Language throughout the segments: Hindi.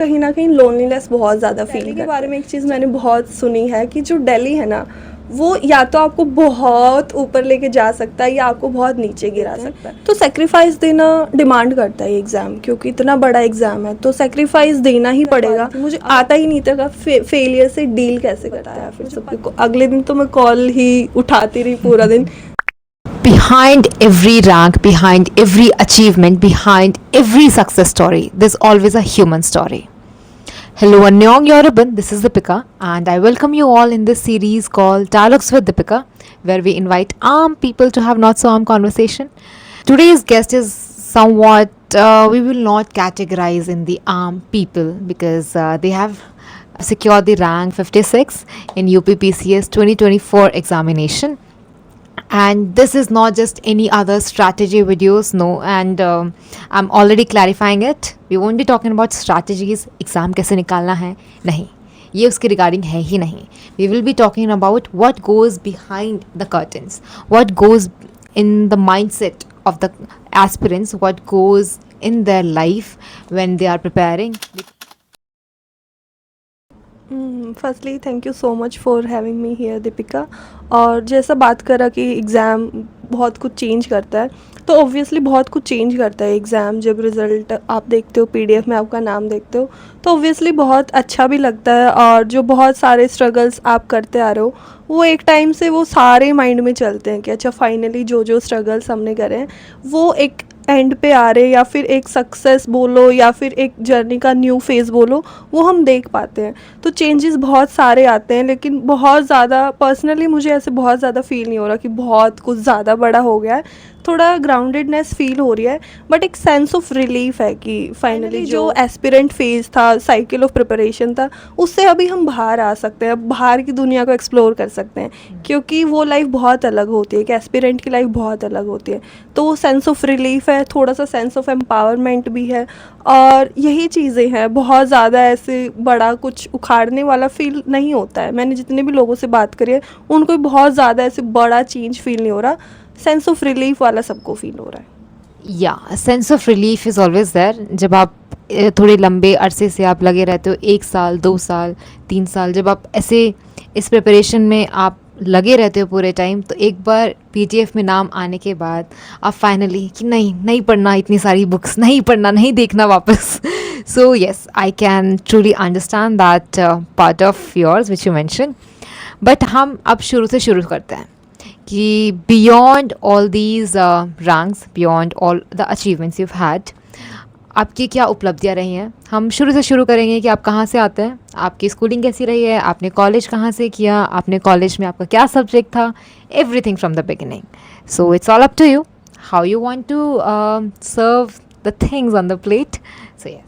कहीं न कहीं लोनलीनेस बहुत ज़्यादा फ़ील करते हैं। के बारे में एक चीज़ मैंने बहुत सुनी है कि जो दिल्ली है ना, वो या तो आपको बहुत ऊपर लेके जा सकता है या आपको बहुत नीचे गिरा सकता है। तो सैक्रिफ़ाइस देना डिमांड करता है ये एग्ज़ाम, क्योंकि इतना बड़ा एग्ज़ाम है तो सैक्रिफ़ाइस देना ही पड़ेगा। मुझे आता ही नहीं था फेलियर से डील कैसे करता है। फिर सबके अगले दिन तो मैं कॉल ही उठाती रही पूरा दिन। Behind every rank, behind every achievement, behind every success story, there's always a human story. Hello, Annyeong Yoruban. This is Deepika, and I welcome you all in this series called Dialogues with Deepika, where we invite armed people to have not so armed conversation. Today's guest is somewhat we will not categorize in the armed people because they have secured the rank 56 in UPPCS 2024 examination. And this is not just any other strategy videos, no. And I'm already clarifying it. We won't be talking about strategies, exam कैसे निकालना है, नहीं, ये उसके रिगार्डिंग है ही नहीं. We will be talking about what goes behind the curtains, what goes in the mindset of the aspirants, what goes in their life when they are preparing. Firstly thank you so much for having me here Deepika. और जैसा बात करा कि एग्ज़ाम बहुत कुछ चेंज करता है, तो ऑब्वियसली बहुत कुछ चेंज करता है एग्ज़ाम। जब रिज़ल्ट आप देखते हो, पीडीएफ में आपका नाम देखते हो, तो ऑब्वियसली बहुत अच्छा भी लगता है। और जो बहुत सारे स्ट्रगल्स आप करते आ रहे हो, वो एक टाइम से वो सारे माइंड में चलते हैं कि अच्छा फाइनली जो जो स्ट्रगल्स हमने करे हैं वो एक एंड पे आ रहे, या फिर एक सक्सेस बोलो या फिर एक जर्नी का न्यू फेज़ बोलो, वो हम देख पाते हैं। तो चेंजेस बहुत सारे आते हैं, लेकिन बहुत ज़्यादा पर्सनली मुझे ऐसे बहुत ज़्यादा फ़ील नहीं हो रहा कि बहुत कुछ ज़्यादा बड़ा हो गया है। थोड़ा ग्राउंडेडनेस फ़ील हो रही है, बट एक सेंस ऑफ रिलीफ है कि फाइनली जो एस्पिरेंट फेज़ था, साइकिल ऑफ प्रिपरेशन था, उससे अभी हम बाहर आ सकते हैं, बाहर की दुनिया को एक्सप्लोर कर सकते हैं। क्योंकि वो लाइफ बहुत अलग होती है, कि एस्पिरेंट की लाइफ बहुत अलग होती है। तो वो सेंस ऑफ रिलीफ है, थोड़ा सा सेंस ऑफ एम्पावरमेंट भी है, और यही चीज़ें हैं। बहुत ज़्यादा ऐसे बड़ा कुछ उखाड़ने वाला फील नहीं होता है। मैंने जितने भी लोगों से बात करी है, उनको बहुत ज़्यादा ऐसे बड़ा चेंज फील नहीं हो रहा, सेंस ऑफ रिलीफ वाला सबको फील हो रहा है। Yeah sense of relief is always there. जब आप थोड़े लंबे अरसे से आप लगे रहते हो, 1 साल 2 साल 3 साल, जब आप ऐसे इस प्रिपरेशन में आप लगे रहते हो पूरे टाइम, तो एक बार पीटीएफ में नाम आने के बाद आप फाइनली कि नहीं पढ़ना इतनी सारी बुक्स, नहीं पढ़ना, नहीं देखना वापस. So yes, I can truly understand that part of yours which you mention. But हम अब शुरू से शुरू करते हैं कि beyond all these ranks, beyond all the achievements you had, आपकी क्या उपलब्धियाँ रही हैं. हम शुरू से शुरू करेंगे कि आप कहाँ से आते हैं, आपकी स्कूलिंग कैसी रही है, आपने कॉलेज कहाँ से किया, आपने कॉलेज में आपका क्या सब्जेक्ट था, everything from the beginning. So it's all up to you how you want to serve the things on the plate. So yes.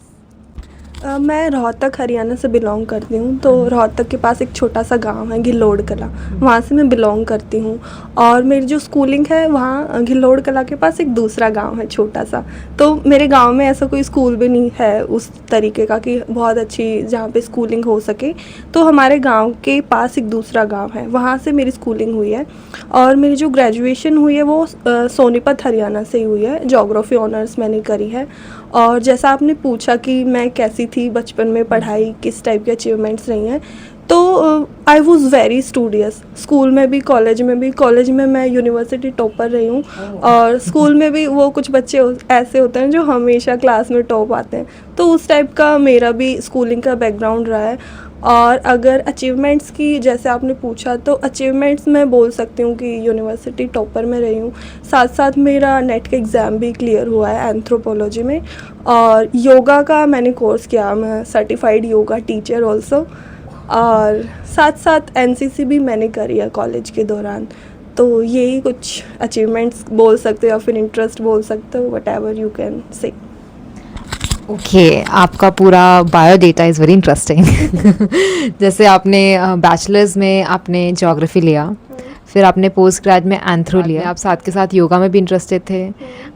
मैं रोहतक हरियाणा से बिलोंग करती हूँ। तो रोहतक के पास एक छोटा सा गांव है घिल्लोड़ कला, वहाँ से मैं बिलोंग करती हूँ। और मेरी जो स्कूलिंग है वहाँ घिल्लोड़ कला के पास एक दूसरा गांव है छोटा सा। तो मेरे गांव में ऐसा कोई स्कूल भी नहीं है उस तरीके का कि बहुत अच्छी जहाँ पे स्कूलिंग हो सके। तो हमारे गाँव के पास एक दूसरा गाँव है, वहाँ से मेरी स्कूलिंग हुई है। और मेरी जो ग्रेजुएशन हुई है वो सोनीपत हरियाणा से ही हुई है, जोग्राफ़ी ऑनर्स मैंने करी है। और जैसा आपने पूछा कि मैं कैसी थी बचपन में, पढ़ाई किस टाइप के अचीवमेंट्स रही हैं, तो I was very studious, school में भी कॉलेज में भी। कॉलेज में मैं यूनिवर्सिटी टॉपर रही हूँ, और स्कूल में भी वो कुछ बच्चे ऐसे होते हैं जो हमेशा क्लास में टॉप आते हैं, तो उस टाइप का मेरा भी स्कूलिंग का बैकग्राउंड रहा है। और अगर अचीवमेंट्स की जैसे आपने पूछा, तो अचीवमेंट्स मैं बोल सकती हूँ कि यूनिवर्सिटी टॉपर में रही हूँ, साथ साथ मेरा नेट का एग्ज़ाम भी क्लियर हुआ है एंथ्रोपोलॉजी में। और योगा का मैंने कोर्स किया, मैं सर्टिफाइड योगा टीचर ऑल्सो। और साथ साथ एनसीसी भी मैंने करी है कॉलेज के दौरान। तो यही कुछ अचीवमेंट्स बोल सकते हो या फिर इंटरेस्ट बोल सकते हो, what ever you can say. Okay, आपका पूरा बायोडेटा इज़ वेरी इंटरेस्टिंग. जैसे आपने बैचलर्स में आपने ज्योग्राफी लिया, फिर आपने पोस्ट ग्रेड में एंथ्रो लिया, आप साथ के साथ योगा में भी इंटरेस्टेड थे,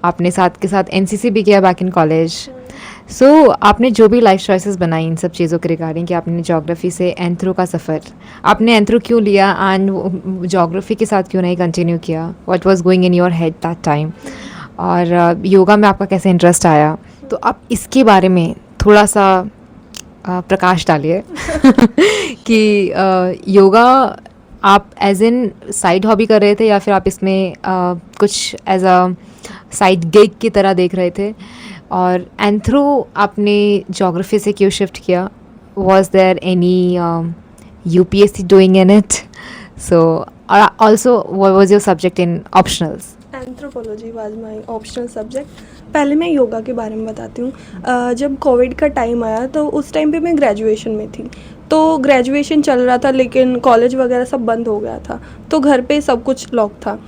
आपने साथ के साथ एनसीसी भी किया बैक इन कॉलेज. सो आपने जो भी लाइफ चॉइसेस बनाई इन सब चीज़ों के रिगार्डिंग कि आपने ज्योग्राफी से एंथ्रो का सफ़र, आपने एंथ्रो क्यों लिया एंड ज्योग्राफी के साथ क्यों नहीं कंटिन्यू किया, what was going in your head that time, और योगा में आपका कैसे इंटरेस्ट आया. तो आप इसके बारे में थोड़ा सा प्रकाश डालिए कि योगा आप एज इन साइड हॉबी कर रहे थे या फिर आप इसमें कुछ एज अ साइड गिग की तरह देख रहे थे, और एंथ्रो आपने जोग्राफी से क्यों शिफ्ट किया? Was there any UPSC doing in it? So also what was your subject in optionals? Anthropology was my optional subject. पहले मैं योगा के बारे में बताती हूँ। जब कोविड का टाइम आया तो उस टाइम पे मैं ग्रेजुएशन में थी, तो ग्रेजुएशन चल रहा था लेकिन कॉलेज वगैरह सब बंद हो गया था, तो घर पे सब कुछ लॉक था।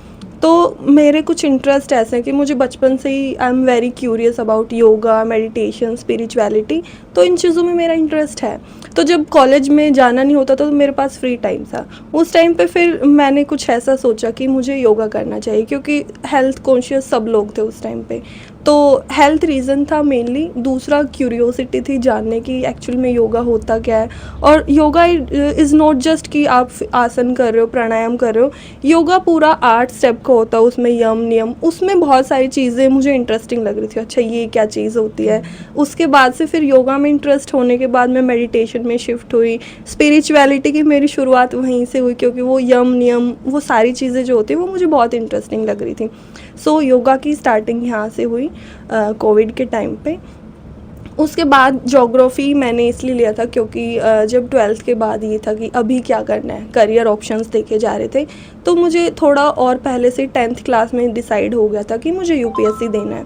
तो मेरे कुछ इंटरेस्ट ऐसे हैं कि मुझे बचपन से ही I am very curious about yoga, meditation, spirituality, तो इन चीज़ों में मेरा इंटरेस्ट है। तो जब कॉलेज में जाना नहीं होता तो मेरे पास फ्री टाइम था, उस टाइम पे फिर मैंने कुछ ऐसा सोचा कि मुझे योगा करना चाहिए, क्योंकि हेल्थ कॉन्शियस सब लोग थे उस टाइम पे। तो हेल्थ रीज़न था मेनली, दूसरा क्यूरियोसिटी थी जानने की एक्चुअल में योगा होता क्या है। और योगा इज़ नॉट जस्ट कि आप आसन कर रहे हो, प्राणायाम कर रहे हो। योगा पूरा 8 स्टेप का होता है, उसमें यम नियम, उसमें बहुत सारी चीज़ें मुझे इंटरेस्टिंग लग रही थी। अच्छा ये क्या चीज़ होती है। उसके बाद से फिर योगा में इंटरेस्ट होने के बाद मैं मेडिटेशन में शिफ्ट हुई। स्पिरिचुअलिटी की मेरी शुरुआत वहीं से हुई, क्योंकि वो यम नियम, वो सारी चीज़ें जो होती हैं वो मुझे बहुत इंटरेस्टिंग लग रही थी। सो योगा की स्टार्टिंग यहाँ से हुई कोविड के टाइम पे। उसके बाद ज्योग्राफी मैंने इसलिए लिया था क्योंकि जब 12th के बाद ये था कि अभी क्या करना है, करियर ऑप्शंस देखे जा रहे थे, तो मुझे थोड़ा और पहले से 10th क्लास में डिसाइड हो गया था कि मुझे UPSC देना है।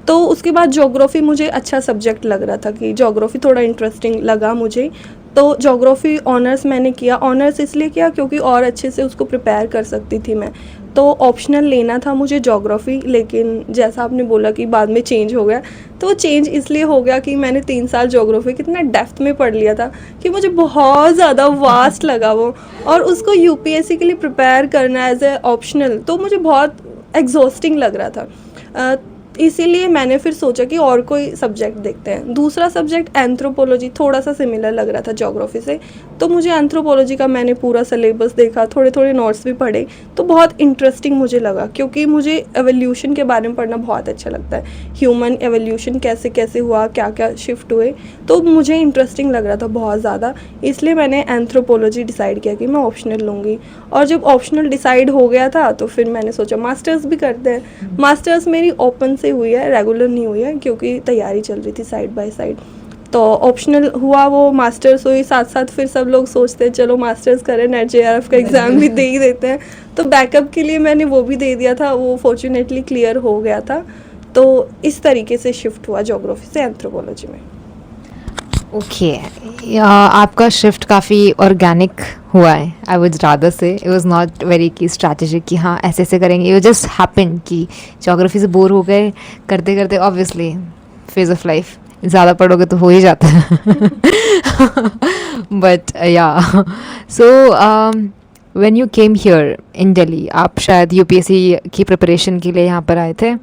तो उसके बाद ज्योग्राफी मुझे अच्छा सब्जेक्ट लग रहा था कि ज्योग्राफी थोड़ा इंटरेस्टिंग लगा मुझे, तो ज्योग्राफी ऑनर्स मैंने किया। ऑनर्स इसलिए किया क्योंकि और अच्छे से उसको प्रिपेयर कर सकती थी मैं। तो ऑप्शनल लेना था मुझे ज्योग्राफी, लेकिन जैसा आपने बोला कि बाद में चेंज हो गया, तो वो चेंज इसलिए हो गया कि मैंने 3 साल ज्योग्राफी कितना डेप्थ में पढ़ लिया था कि मुझे बहुत ज़्यादा वास्ट लगा वो, और उसको UPSC के लिए प्रिपेयर करना एज ए ऑप्शनल तो मुझे बहुत एग्जॉस्टिंग लग रहा था। इसीलिए मैंने फिर सोचा कि और कोई सब्जेक्ट देखते हैं। दूसरा सब्जेक्ट एंथ्रोपोलॉजी थोड़ा सा सिमिलर लग रहा था ज्योग्राफी से, तो मुझे एंथ्रोपोलॉजी का मैंने पूरा सिलेबस देखा, थोड़े थोड़े नोट्स भी पढ़े, तो बहुत इंटरेस्टिंग मुझे लगा, क्योंकि मुझे एवोल्यूशन के बारे में पढ़ना बहुत अच्छा लगता है। ह्यूमन एवोल्यूशन कैसे कैसे हुआ, क्या क्या शिफ्ट हुए, तो मुझे इंटरेस्टिंग लग रहा था बहुत ज़्यादा। इसलिए मैंने एंथ्रोपोलॉजी डिसाइड किया कि मैं ऑप्शनल लूँगी। और जब ऑप्शनल डिसाइड हो गया था तो फिर मैंने सोचा मास्टर्स भी करते हैं। मास्टर्स मेरी ओपन से हुई है, रेगुलर नहीं हुई है, क्योंकि तैयारी चल रही थी साइड बाय साइड। तो ऑप्शनल हुआ, वो मास्टर्स हुई, साथ साथ फिर सब लोग सोचते हैं चलो मास्टर्स करें, नेट JRF का एग्ज़ाम भी दे ही देते हैं, तो बैकअप के लिए मैंने वो भी दे दिया था, वो फॉर्चुनेटली क्लियर हो गया था। तो इस तरीके से शिफ्ट हुआ ज्योग्राफी से एंथ्रोपोलॉजी में। ओके, आपका शिफ्ट काफ़ी ऑर्गेनिक हुआ है। आई वुड रादर से इट वाज नॉट वेरी की स्ट्रैटेजिक कि हाँ ऐसे ऐसे करेंगे। इट जस्ट हैपन कि ज्योग्राफी से बोर हो गए करते करते, ऑब्वियसली फेज ऑफ लाइफ, ज़्यादा पढ़ोगे तो हो ही जाता है। बट या so when you came here in Delhi, आप शायद UPSC की प्रिपरेशन के लिए यहाँ पर आए थे,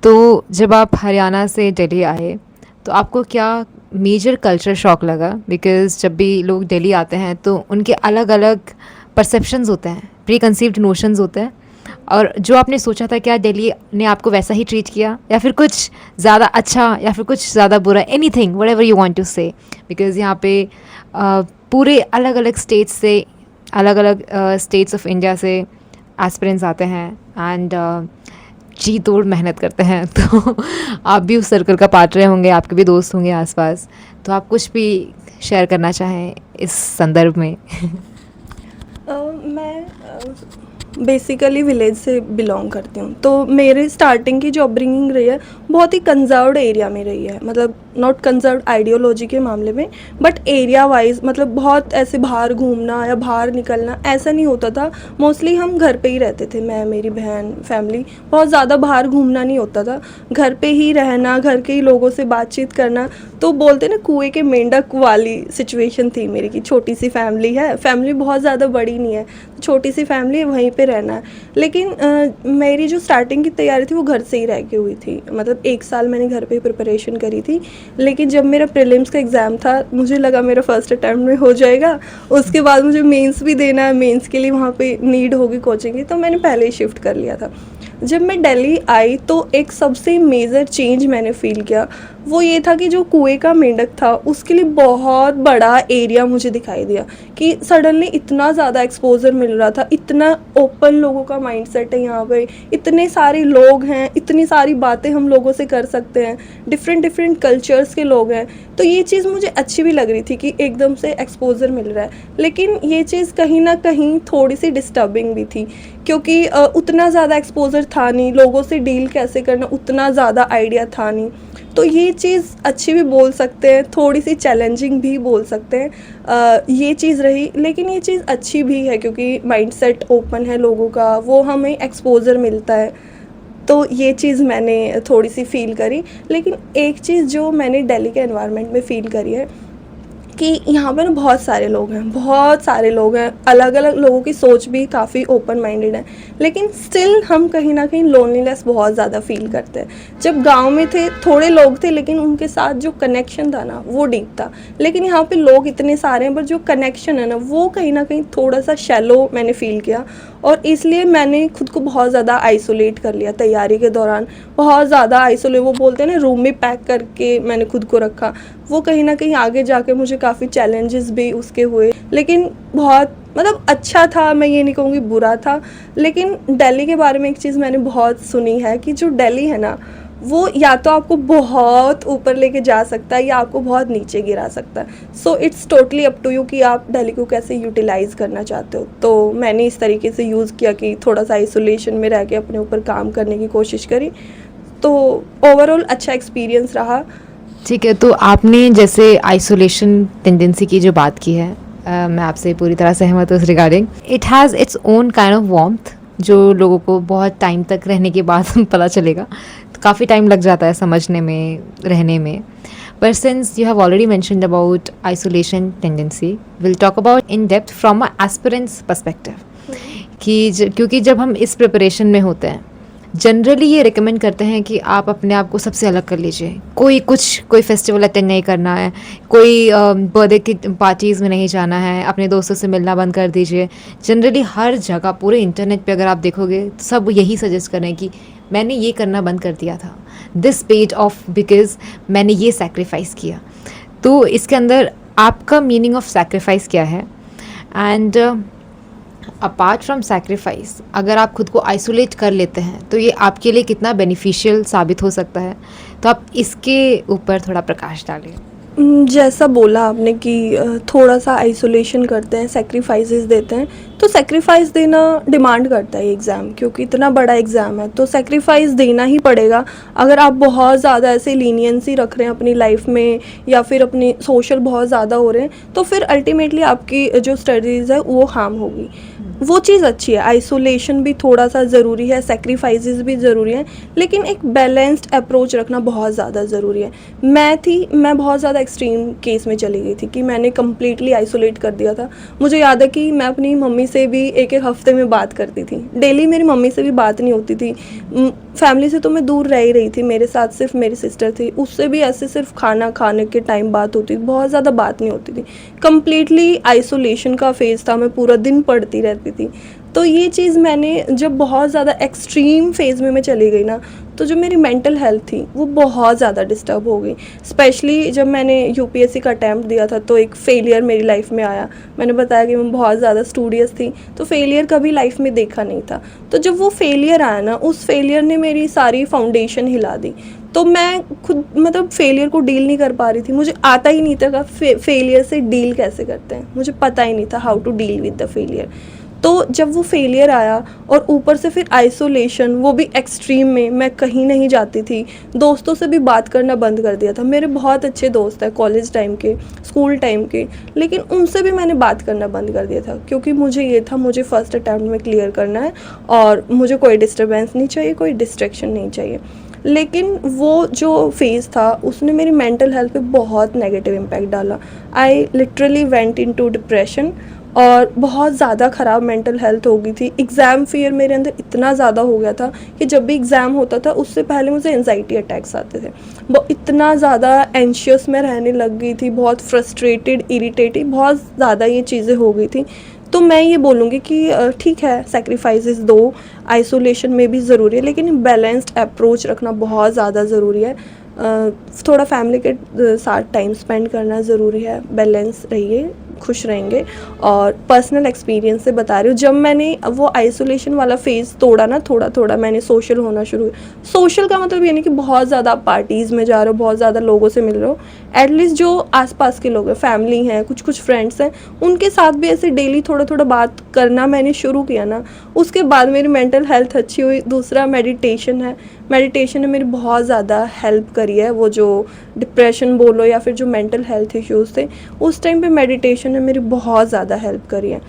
तो जब आप हरियाणा से दिल्ली आए तो आपको क्या मेजर कल्चर शॉक लगा? बिकॉज़ जब भी लोग दिल्ली आते हैं तो उनके अलग अलग परसेप्शंस होते हैं, प्री कंसीव्ड नोशंस होते हैं, और जो आपने सोचा था क्या दिल्ली ने आपको वैसा ही ट्रीट किया, या फिर कुछ ज़्यादा अच्छा या फिर कुछ ज़्यादा बुरा, anything whatever you want to say. Because यहाँ पे पूरे अलग अलग स्टेट्स से, अलग अलग स्टेट्स ऑफ इंडिया से एस्पिरेंट्स आते हैं एंड जी तोड़ मेहनत करते हैं। तो आप भी उस सर्कल का पार्ट रहे होंगे, आपके भी दोस्त होंगे आसपास, तो आप कुछ भी शेयर करना चाहें इस संदर्भ में? मैं बेसिकली विलेज से बिलोंग करती हूँ, तो मेरे स्टार्टिंग की जो अपब्रिंगिंग रही है बहुत ही कंजर्व्ड एरिया में रही है। मतलब नॉट कंजर्व्ड आइडियोलॉजी के मामले में, बट एरिया वाइज, मतलब बहुत ऐसे बाहर घूमना या बाहर निकलना ऐसा नहीं होता था। मोस्टली हम घर पे ही रहते थे, मैं, मेरी बहन, फैमिली, बहुत ज़्यादा बाहर घूमना नहीं होता था। घर पे ही रहना, घर के ही लोगों से बातचीत करना, तो बोलते ना कुएं के मेंढक वाली सिचुएशन थी मेरी की। छोटी सी फैमिली है, फैमिली बहुत ज़्यादा बड़ी नहीं है, छोटी सी फैमिली है, वहीं पे रहना है। लेकिन मेरी जो स्टार्टिंग की तैयारी थी वो घर से ही रह के हुई थी। मतलब 1 साल मैंने घर पे प्रिपरेशन करी थी, लेकिन जब मेरा प्रीलिम्स का एग्ज़ाम था मुझे लगा मेरा फर्स्ट अटैम्प्ट में हो जाएगा, उसके बाद मुझे मेंस भी देना है, मेंस के लिए वहाँ पे नीड होगी कोचिंग की, तो मैंने पहले ही शिफ्ट कर लिया था। जब मैं दिल्ली आई तो एक सबसे मेजर चेंज मैंने फील किया वो ये था कि जो कुएं का मेंढक था उसके लिए बहुत बड़ा एरिया मुझे दिखाई दिया कि सडनली इतना ज़्यादा एक्सपोजर मिल रहा था, इतना ओपन लोगों का माइंडसेट है यहाँ पे, इतने सारे लोग हैं, इतनी सारी बातें हम लोगों से कर सकते हैं, डिफरेंट डिफरेंट कल्चर्स के लोग हैं। तो ये चीज़ मुझे अच्छी भी लग रही थी कि एकदम से एक्सपोजर मिल रहा है, लेकिन ये चीज़ कहीं ना कहीं थोड़ी सी डिस्टर्बिंग भी थी क्योंकि उतना ज़्यादा एक्सपोजर था नहीं, लोगों से डील कैसे करना उतना ज़्यादा आइडिया था नहीं। तो ये चीज़ अच्छी भी बोल सकते हैं, थोड़ी सी चैलेंजिंग भी बोल सकते हैं, ये चीज़ रही। लेकिन ये चीज़ अच्छी भी है क्योंकि माइंडसेट ओपन है लोगों का, वो हमें एक्सपोजर मिलता है। तो ये चीज़ मैंने थोड़ी सी फ़ील करी। लेकिन एक चीज़ जो मैंने दिल्ली के एनवायरनमेंट में फ़ील करी है कि यहाँ पे ना बहुत सारे लोग हैं, बहुत सारे लोग हैं, अलग अलग लोगों की सोच भी काफ़ी ओपन माइंडेड है, लेकिन स्टिल हम कहीं ना कहीं लोनलीनेस बहुत ज़्यादा फील करते हैं। जब गांव में थे थोड़े लोग थे लेकिन उनके साथ जो कनेक्शन था ना वो डीप था, लेकिन यहाँ पे लोग इतने सारे हैं पर जो कनेक्शन है ना वो कहीं ना कहीं थोड़ा सा शैलो मैंने फ़ील किया। और इसलिए मैंने खुद को बहुत ज़्यादा आइसोलेट कर लिया तैयारी के दौरान, बहुत ज़्यादा आइसोलेट, वो बोलते हैं ना रूम में पैक करके मैंने खुद को रखा। वो कहीं ना कहीं आगे जाके मुझे काफ़ी चैलेंजेस भी उसके हुए, लेकिन बहुत मतलब अच्छा था, मैं ये नहीं कहूँगी बुरा था। लेकिन दिल्ली के बारे में एक चीज़ मैंने बहुत सुनी है कि जो दिल्ली है ना वो या तो आपको बहुत ऊपर लेके जा सकता है या आपको बहुत नीचे गिरा सकता है। So it's totally up to you कि आप दिल्ली को कैसे यूटिलाइज़ करना चाहते हो। तो मैंने इस तरीके से यूज़ किया कि थोड़ा सा आइसोलेशन में रह के अपने ऊपर काम करने की कोशिश करी। तो ओवरऑल अच्छा एक्सपीरियंस रहा। ठीक है, तो आपने जैसे आइसोलेशन टेंडेंसी की जो बात की है, मैं आपसे पूरी तरह सहमत हूँ इस regarding. It has its own kind of warmth जो लोगों को बहुत टाइम तक रहने के बाद पता चलेगा। तो काफ़ी टाइम लग जाता है समझने में, रहने में। But since you have already mentioned about isolation tendency, we'll talk about in depth from a aspirant's perspective. क्योंकि जब हम इस प्रिपरेशन में होते हैं जनरली ये रिकमेंड करते हैं कि आप अपने आप को सबसे अलग कर लीजिए। कोई फेस्टिवल अटेंड नहीं करना है, कोई बर्थडे की पार्टीज़ में नहीं जाना है, अपने दोस्तों से मिलना बंद कर दीजिए। जनरली हर जगह पूरे इंटरनेट पे अगर आप देखोगे तो सब यही सजेस्ट करें कि मैंने ये करना बंद कर दिया था, दिस पेज ऑफ, बिकॉज मैंने ये सैक्रिफाइस किया। तो इसके अंदर आपका मीनिंग ऑफ सैक्रिफाइस क्या है? एंड अपार्ट फ्रॉम सैक्रिफाइस, अगर आप खुद को आइसोलेट कर लेते हैं तो ये आपके लिए कितना बेनिफिशियल साबित हो सकता है? तो आप इसके ऊपर थोड़ा प्रकाश डालें। जैसा बोला आपने कि थोड़ा सा आइसोलेशन करते हैं, सेक्रीफाइसेस देते हैं, तो सेक्रीफाइस देना डिमांड करता है एग्ज़ाम, क्योंकि इतना बड़ा एग्ज़ाम है तो सेक्रीफाइस देना ही पड़ेगा। अगर आप बहुत ज़्यादा ऐसे लीनियंसी रख रहे हैं अपनी लाइफ में या फिर अपनी सोशल बहुत ज़्यादा हो रहे हैं तो फिर अल्टीमेटली आपकी जो स्टडीज़ है वो हार्म होगी। वो चीज़ अच्छी है, आइसोलेशन भी थोड़ा सा ज़रूरी है, सेक्रीफाइसेस भी ज़रूरी हैं, लेकिन एक बैलेंस्ड अप्रोच रखना बहुत ज़्यादा ज़रूरी है। मैं बहुत ज़्यादा एक्सट्रीम केस में चली गई थी कि मैंने कम्प्लीटली आइसोलेट कर दिया था। मुझे याद है कि मैं अपनी मम्मी से भी एक एक हफ्ते में बात करती थी, डेली मेरी मम्मी से भी बात नहीं होती थी। फैमिली से तो मैं दूर रह ही रही थी, मेरे साथ सिर्फ मेरी सिस्टर थी, उससे भी ऐसे सिर्फ खाना खाने के टाइम बात होती थी, बहुत ज़्यादा बात नहीं होती थी। कम्प्लीटली आइसोलेशन का फेज़ था, मैं पूरा दिन पढ़ती रहती थी। तो ये चीज़ मैंने जब बहुत ज़्यादा एक्सट्रीम फेज़ में मैं चली गई ना, तो जो मेरी मेंटल हेल्थ थी वो बहुत ज़्यादा डिस्टर्ब हो गई। स्पेशली जब मैंने यूपीएससी का अटैम्प्ट दिया था तो एक फेलियर मेरी लाइफ में आया। मैंने बताया कि मैं बहुत ज़्यादा स्टूडियस थी, तो फेलियर कभी लाइफ में देखा नहीं था। तो जब वो फेलियर आया ना, उस फेलियर ने मेरी सारी फाउंडेशन हिला दी। तो मैं खुद मतलब फेलियर को डील नहीं कर पा रही थी, मुझे आता ही नहीं था कि फेलियर से डील कैसे करते हैं, मुझे पता ही नहीं था how to deal with the failure. तो जब वो फेलियर आया और ऊपर से फिर आइसोलेशन, वो भी एक्सट्रीम में, मैं कहीं नहीं जाती थी, दोस्तों से भी बात करना बंद कर दिया था। मेरे बहुत अच्छे दोस्त हैं कॉलेज टाइम के, स्कूल टाइम के, लेकिन उनसे भी मैंने बात करना बंद कर दिया था क्योंकि मुझे ये था मुझे फर्स्ट अटैम्प्ट में क्लियर करना है और मुझे कोई डिस्टर्बेंस नहीं चाहिए, कोई डिस्ट्रैक्शन नहीं चाहिए। लेकिन वो जो फेज़ था उसने मेरी मेंटल हेल्थ पे बहुत नेगेटिव इम्पैक्ट डाला। I literally went into depression और बहुत ज़्यादा ख़राब मेंटल हेल्थ हो गई थी। एग्ज़ाम फियर मेरे अंदर इतना ज़्यादा हो गया था कि जब भी एग्ज़ाम होता था उससे पहले मुझे एंजाइटी अटैक्स आते थे। वो इतना ज़्यादा एंशियस मैं रहने लग गई थी, बहुत फ्रस्ट्रेटेड, इरिटेटेड, बहुत ज़्यादा ये चीज़ें हो गई थी। तो मैं ये बोलूँगी कि ठीक है, सैक्रिफाइसेस दो, आइसोलेशन में भी ज़रूरी है, लेकिन बैलेंस्ड अप्रोच रखना बहुत ज़्यादा ज़रूरी है। थोड़ा फैमिली के साथ टाइम स्पेंड करना ज़रूरी है, बैलेंस रहिए, खुश रहेंगे। और पर्सनल एक्सपीरियंस से बता रही हूँ, जब मैंने वो आइसोलेशन वाला फेज़ तोड़ा ना, थोड़ा थोड़ा मैंने सोशल होना शुरू। सोशल का मतलब ये नहीं कि बहुत ज़्यादा आप पार्टीज़ में जा रहे हो, बहुत ज़्यादा लोगों से मिल रहे हो। एटलीस्ट जो आसपास के लोग हैं, फैमिली हैं, कुछ कुछ फ्रेंड्स हैं, उनके साथ भी ऐसे डेली थोड़ा थोड़ा बात करना मैंने शुरू किया ना, उसके बाद मेरी मेंटल हेल्थ अच्छी हुई। दूसरा मेडिटेशन है, मेडिटेशन ने मेरी बहुत ज़्यादा हेल्प करी है। वो जो डिप्रेशन बोलो या फिर जो मेंटल हेल्थ इश्यूज़ थे, उस टाइम पे मेडिटेशन ने मेरी बहुत ज़्यादा हेल्प करी है।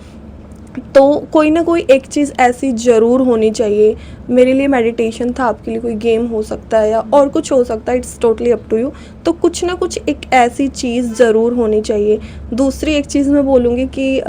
तो कोई ना कोई एक चीज़ ऐसी ज़रूर होनी चाहिए। मेरे लिए मेडिटेशन था, आपके लिए कोई गेम हो सकता है या और कुछ हो सकता है, it's totally up to you. तो कुछ ना कुछ एक ऐसी चीज़ ज़रूर होनी चाहिए। दूसरी एक चीज़ मैं बोलूँगी कि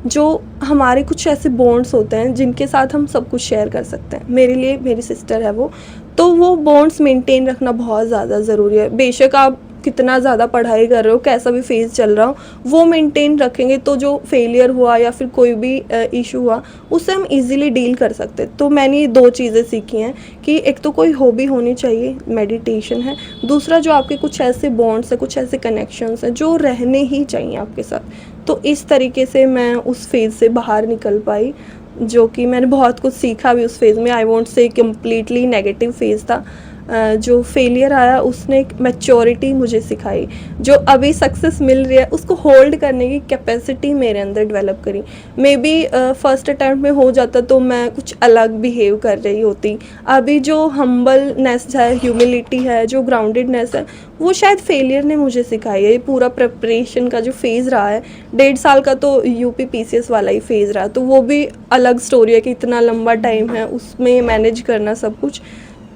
जो हमारे कुछ ऐसे बॉन्ड्स होते हैं जिनके साथ हम सब कुछ शेयर कर सकते हैं। मेरे लिए मेरी सिस्टर है वो, तो वो बॉन्ड्स मेंटेन रखना बहुत ज़्यादा ज़रूरी है। बेशक आप कितना ज़्यादा पढ़ाई कर रहे हो, कैसा भी फेज़ चल रहा हो, वो मेंटेन रखेंगे तो जो फेलियर हुआ या फिर कोई भी इशू हुआ, उससे हम इजीली डील कर सकते हैं। तो मैंने ये 2 चीज़ें सीखी हैं कि एक तो कोई हॉबी होनी चाहिए, मेडिटेशन है। दूसरा जो आपके कुछ ऐसे बॉन्ड्स हैं, कुछ ऐसे कनेक्शंस हैं जो रहने ही चाहिए आपके साथ। तो इस तरीके से मैं उस फेज़ से बाहर निकल पाई, जो कि मैंने बहुत कुछ सीखा भी उस फेज़ में। I won't say completely negative phase था। जो फेलियर आया उसने एक मैच्योरिटी मुझे सिखाई, जो अभी सक्सेस मिल रही है उसको होल्ड करने की कैपेसिटी मेरे अंदर डेवलप करी। मे बी फर्स्ट अटैम्प्ट में हो जाता तो मैं कुछ अलग बिहेव कर रही होती। अभी जो हम्बलनेस है, ह्यूमिलिटी है, जो ग्राउंडेडनेस है, वो शायद फेलियर ने मुझे सिखाई है। ये पूरा प्रिपरेशन का जो फेज़ रहा है, 1.5 साल का तो यूपी पीसीएस वाला ही फेज़ रहा, तो वो भी अलग स्टोरी है कि इतना लंबा टाइम है उसमें मैनेज करना सब कुछ।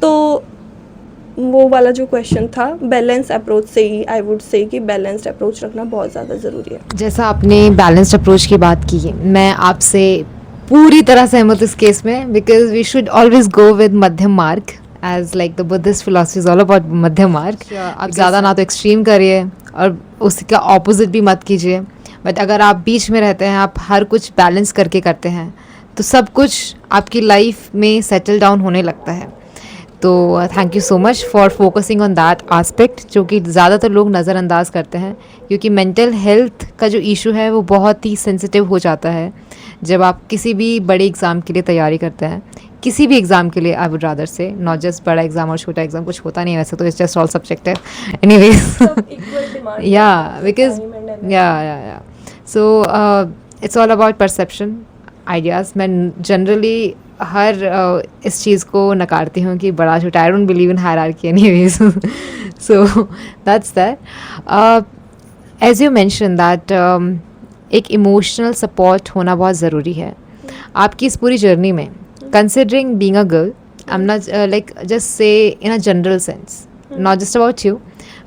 तो वो वाला जो क्वेश्चन था, बैलेंस अप्रोच से ही आई वुड से कि बैलेंस्ड अप्रोच रखना बहुत ज़्यादा ज़रूरी है। जैसा आपने बैलेंस्ड अप्रोच की बात की है, मैं आपसे पूरी तरह सहमत इस केस में, because we should always go with मध्यम मार्ग, as like the Buddhist philosophy is all about मध्यम मार्ग। आप ज़्यादा ना तो एक्सट्रीम करिए और उसका ऑपोजिट भी मत कीजिए, बट अगर आप बीच में रहते हैं, आप हर कुछ बैलेंस करके करते हैं, तो सब कुछ आपकी लाइफ में सेटल डाउन होने लगता है। तो thank you so much for focusing on that aspect, जो कि ज़्यादातर लोग नज़रअंदाज करते हैं, क्योंकि मेंटल हेल्थ का जो इशू है वो बहुत ही सेंसिटिव हो जाता है जब आप किसी भी बड़े एग्ज़ाम के लिए तैयारी करते हैं। किसी भी एग्ज़ाम के लिए, I would rather say, not just बड़ा एग्ज़ाम और छोटा एग्ज़ाम, कुछ होता नहीं है वैसे तो, it's just all subjective anyways. Yeah because yeah so it's all about perception, ideas. मैं जनरली हर इस चीज़ को नकारती हूँ कि बड़ा छोटा, I don't believe in hierarchy anyways. So that's that. As you mention that एक इमोशनल सपोर्ट होना बहुत ज़रूरी है आपकी इस पूरी जर्नी में, considering being a girl. I am not like just say in a general sense, not just about you,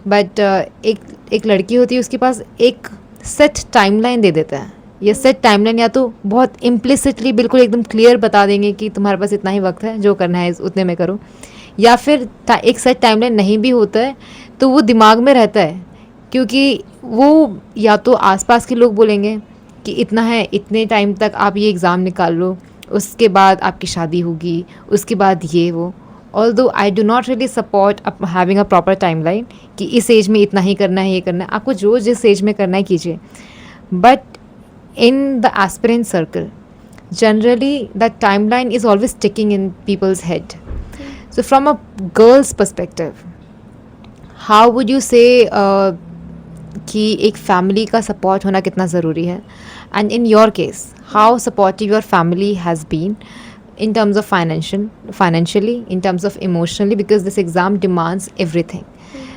but एक लड़की होती है, उसके पास एक सेट टाइमलाइन दे देता है। ये सेट टाइमलाइन या तो बहुत इम्प्लिसिटली बिल्कुल एकदम क्लियर बता देंगे कि तुम्हारे पास इतना ही वक्त है, जो करना है उतने में करो, या फिर एक सेट टाइमलाइन नहीं भी होता है तो वो दिमाग में रहता है, क्योंकि वो या तो आसपास के लोग बोलेंगे कि इतना है, इतने टाइम तक आप ये एग्ज़ाम निकाल लो, उसके बाद आपकी शादी होगी, उसके बाद ये वो। Although I do not really support having a proper timeline कि इस एज में इतना ही करना है, ये करना है, आपको जो जिस एज में करना है कीजिए। But in the aspirant circle, generally that timeline is always sticking in people's head. So from a girl's perspective, how would you say कि एक family का support होना कितना ज़रूरी है, and in your case how supportive your family has been in terms of financially, in terms of emotionally, because this exam demands everything,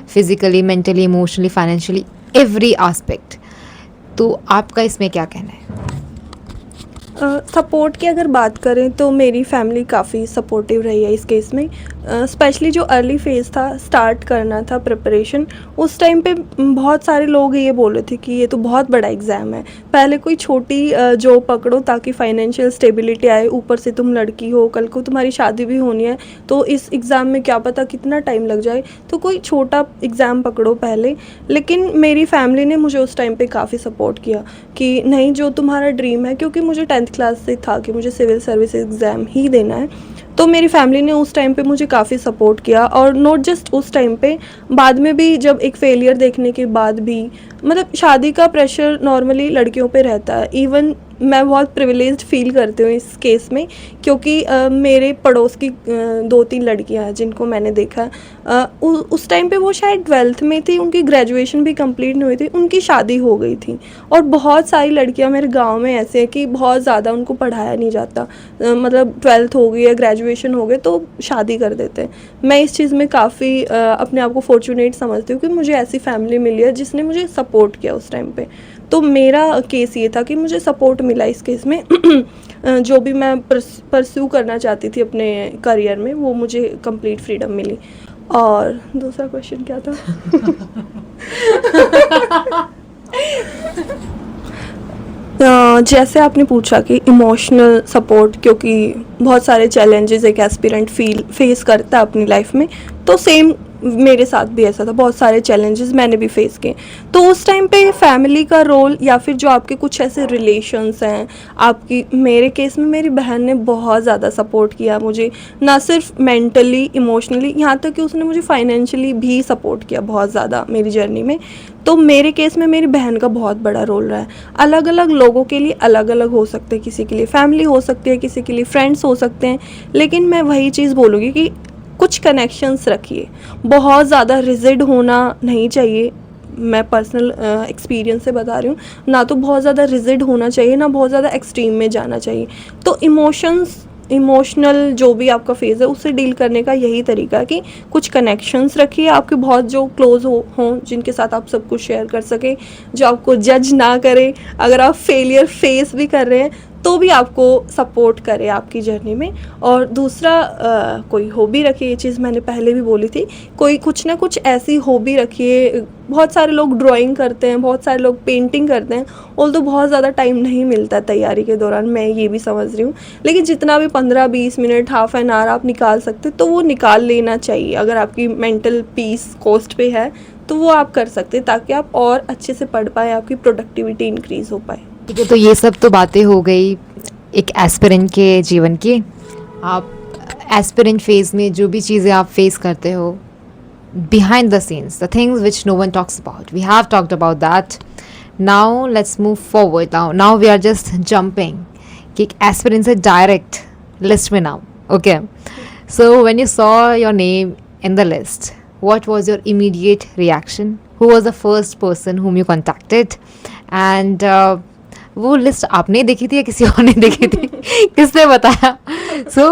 physically, mentally, emotionally, financially, every aspect. तो आपका इसमें क्या कहना है? सपोर्ट की अगर बात करें तो मेरी फैमिली काफ़ी सपोर्टिव रही है इस केस में। स्पेशली जो अर्ली फेज़ था, स्टार्ट करना था प्रिपरेशन, उस टाइम पे बहुत सारे लोग ये बोल रहे थे कि ये तो बहुत बड़ा एग्ज़ाम है, पहले कोई छोटी जॉब पकड़ो ताकि फाइनेंशियल स्टेबिलिटी आए, ऊपर से तुम लड़की हो, कल को तुम्हारी शादी भी होनी है, तो इस एग्ज़ाम में क्या पता कितना टाइम लग जाए, तो कोई छोटा एग्ज़ाम पकड़ो पहले। लेकिन मेरी फैमिली ने मुझे उस टाइम पे काफ़ी सपोर्ट किया कि नहीं, जो तुम्हारा ड्रीम है, क्योंकि मुझे 10th क्लास से था कि मुझे सिविल सर्विस एग्ज़ाम ही देना है, तो मेरी फैमिली ने उस टाइम पे मुझे काफ़ी सपोर्ट किया, और नॉट जस्ट उस टाइम पे, बाद में भी जब एक फेलियर देखने के बाद भी, मतलब शादी का प्रेशर नॉर्मली लड़कियों पे रहता है। इवन मैं बहुत प्रिविलेज्ड फील करती हूँ इस केस में, क्योंकि मेरे पड़ोस की 2-3 लड़कियाँ हैं जिनको मैंने देखा है, उस टाइम पे वो शायद 12th में थी, उनकी ग्रेजुएशन भी कंप्लीट नहीं हुई थी, उनकी शादी हो गई थी। और बहुत सारी लड़कियाँ मेरे गांव में ऐसे हैं कि बहुत ज़्यादा उनको पढ़ाया नहीं जाता, मतलब 12th हो गई है, ग्रेजुएशन हो गए तो शादी कर देते हैं। मैं इस चीज़ में काफ़ी अपने आप को फॉर्चुनेट समझती हूँ कि मुझे ऐसी फैमिली मिली है जिसने मुझे सपोर्ट किया उस टाइम पे। तो मेरा केस ये था कि मुझे सपोर्ट मिला इस केस में। जो भी मैं परस्यू करना चाहती थी अपने करियर में, वो मुझे कंप्लीट फ्रीडम मिली। और दूसरा क्वेश्चन क्या था? जैसे आपने पूछा कि इमोशनल सपोर्ट, क्योंकि बहुत सारे चैलेंजेस एक एस्पिरेंट फेस करता है अपनी लाइफ में, तो सेम मेरे साथ भी ऐसा था, बहुत सारे चैलेंजेस मैंने भी फेस किए। तो उस टाइम पे फैमिली का रोल, या फिर जो आपके कुछ ऐसे रिलेशंस हैं आपकी, मेरे केस में मेरी बहन ने बहुत ज़्यादा सपोर्ट किया मुझे, ना सिर्फ मेंटली, इमोशनली, यहाँ तक कि उसने मुझे फाइनेंशियली भी सपोर्ट किया बहुत ज़्यादा मेरी जर्नी में। तो मेरे केस में मेरी बहन का बहुत बड़ा रोल रहा है। अलग अलग लोगों के लिए अलग अलग हो सकते हैं, किसी के लिए फैमिली हो सकती है, किसी के लिए फ्रेंड्स हो सकते हैं, लेकिन मैं वही चीज़ बोलूँगी कि कुछ कनेक्शंस रखिए, बहुत ज़्यादा रिजिड होना नहीं चाहिए। मैं पर्सनल एक्सपीरियंस से बता रही हूँ, ना तो बहुत ज़्यादा रिजिड होना चाहिए, ना बहुत ज़्यादा एक्सट्रीम में जाना चाहिए। तो इमोशनल जो भी आपका फेज़ है उससे डील करने का यही तरीका है कि कुछ कनेक्शंस रखिए आपके बहुत जो क्लोज हों, जिनके साथ आप सब कुछ शेयर कर सकें, जो आपको जज ना करें। अगर आप फेलियर फेस भी कर रहे हैं तो भी आपको सपोर्ट करे आपकी जर्नी में। और दूसरा, कोई हॉबी रखिए, ये चीज़ मैंने पहले भी बोली थी, कोई कुछ ना कुछ ऐसी हॉबी रखिए। बहुत सारे लोग ड्राइंग करते हैं, बहुत सारे लोग पेंटिंग करते हैं, ऑल्दो बहुत ज़्यादा टाइम नहीं मिलता तैयारी के दौरान, मैं ये भी समझ रही हूँ, लेकिन जितना भी 15-20 मिनट, हाफ एन आवर आप निकाल सकते तो वो निकाल लेना चाहिए। अगर आपकी मेंटल पीस कॉस्ट पे है तो वो आप कर सकते, ताकि आप और अच्छे से पढ़ पाए, आपकी प्रोडक्टिविटी इंक्रीज़ हो पाए। ठीक है, तो ये सब तो बातें हो गई एक एस्पिरेंट के जीवन की। आप एस्पिरेंट फेज में जो भी चीज़ें आप फेस करते हो, behind the scenes, the things which no one talks about, we have talked about that. Now let's move forward. Now we are just jumping कि एक एस्पिरेंट से डायरेक्ट लिस्ट में नाम. Okay, so when you saw your name in the list, what was your immediate reaction? Who was the first person whom you contacted? And वो लिस्ट आपने देखी थी या किसी और ने देखी थी? किसने बताया? So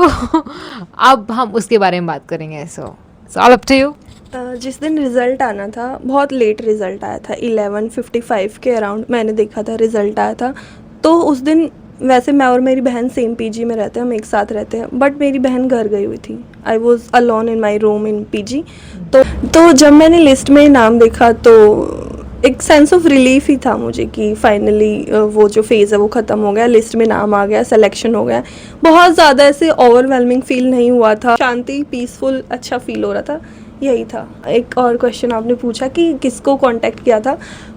अब हम उसके बारे में बात करेंगे. So it's all up to you. जिस दिन रिज़ल्ट आना था, बहुत लेट रिज़ल्ट आया था, 11:55 के अराउंड मैंने देखा था रिज़ल्ट आया था। तो उस दिन वैसे मैं और मेरी बहन सेम पीजी में रहते हैं, हम एक साथ रहते हैं, बट मेरी बहन घर गई हुई थी। I was alone in my room in PG. तो जब मैंने लिस्ट में नाम देखा तो एक सेंस ऑफ रिलीफ ही था मुझे कि फाइनली वो जो फेज़ है वो ख़त्म हो गया, लिस्ट में नाम आ गया, सिलेक्शन हो गया। बहुत ज़्यादा ऐसे ओवरवेलमिंग फील नहीं हुआ था, शांति, पीसफुल, अच्छा फील हो रहा था, यही था। एक और क्वेश्चन आपने पूछा कि किसको कांटेक्ट किया था।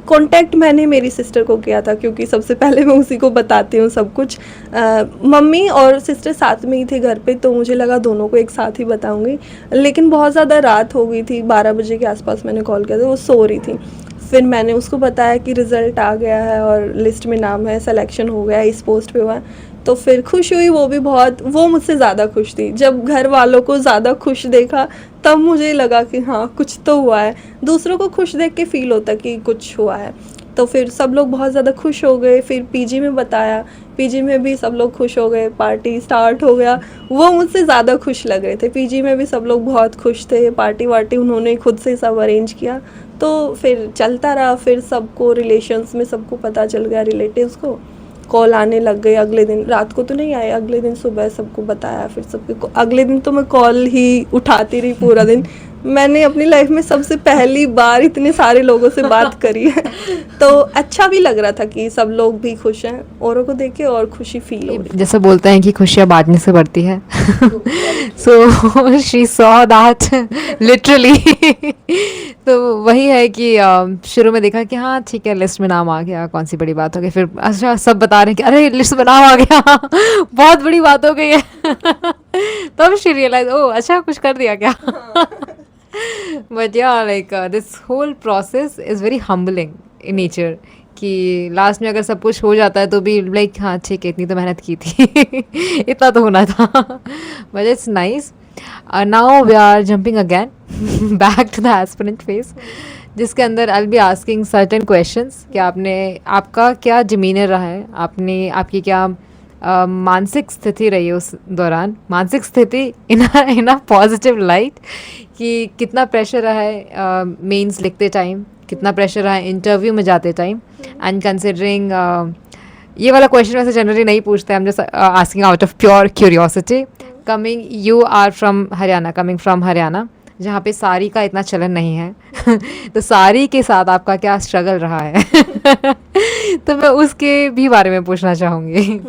कांटेक्ट मैंने मेरी सिस्टर को किया था, क्योंकि सबसे पहले मैं उसी को बताती हूँ सब कुछ। मम्मी और सिस्टर साथ में ही थे घर पे, तो मुझे लगा दोनों को एक साथ ही बताऊँगी, लेकिन बहुत ज़्यादा रात हो गई थी, 12 बजे के आसपास मैंने कॉल किया था, वो सो रही थी। फिर मैंने उसको बताया कि रिज़ल्ट आ गया है और लिस्ट में नाम है, सिलेक्शन हो गया, इस पोस्ट पे हुआ है। तो फिर खुश हुई वो भी बहुत, वो मुझसे ज़्यादा खुश थी। जब घर वालों को ज़्यादा खुश देखा तब मुझे लगा कि हाँ कुछ तो हुआ है। दूसरों को खुश देख के फील होता कि कुछ हुआ है। तो फिर सब लोग बहुत ज़्यादा खुश हो गए। फिर पीजी में बताया, पीजी में भी सब लोग खुश हो गए, पार्टी स्टार्ट हो गया। वो मुझसे ज़्यादा खुश लग रहे थे, पीजी में भी सब लोग बहुत खुश थे, पार्टी वार्टी उन्होंने खुद से सब अरेंज किया। तो फिर चलता रहा, फिर सबको रिलेशंस में सबको पता चल गया, रिलेटिव्स को कॉल आने लग गए। अगले दिन रात को तो नहीं आए, अगले दिन सुबह सबको बताया। फिर सबके अगले दिन तो मैं कॉल ही उठाती रही पूरा दिन। मैंने अपनी लाइफ में सबसे पहली बार इतने सारे लोगों से बात करी है। तो अच्छा भी लग रहा था कि सब लोग भी खुश हैं, औरों को देख के और खुशी फील हो रही। जैसे बोलते हैं कि खुशियाँ बांटने से बढ़ती है। So she saw that literally. तो वही है कि शुरू में देखा कि हाँ ठीक है, लिस्ट में नाम आ गया, कौन सी बड़ी बात हो गई। फिर अच्छा सब बता रहे हैं कि अरे लिस्ट में नाम आ गया, बहुत बड़ी बात हो गई है। तब शी रियलाइज ओ अच्छा कुछ कर दिया क्या. But yeah like this whole process is very humbling in nature कि लास्ट में अगर सब कुछ हो जाता है तो भी लाइक हाँ ठीक है इतनी तो मेहनत की थी. इतना तो होना था. But it's nice. Now we are jumping again back to the aspirant phase जिसके अंदर I will be asking certain questions कि आपका क्या डिमीनर रहा है, आपने आपकी क्या मानसिक स्थिति रही है उस दौरान, मानसिक स्थिति इन अ पॉजिटिव लाइट, कि कितना प्रेशर रहा है मेंस लिखते टाइम, कितना प्रेशर रहा है इंटरव्यू में जाते टाइम, एंड कंसिडरिंग ये वाला क्वेश्चन वैसे जनरली नहीं पूछते, I am just asking out of pure curiosity. Coming you are from Haryana, coming from Haryana जहाँ पे साड़ी का इतना चलन नहीं है तो साड़ी के साथ आपका क्या स्ट्रगल रहा है? तो मैं उसके भी बारे में पूछना चाहूँगी.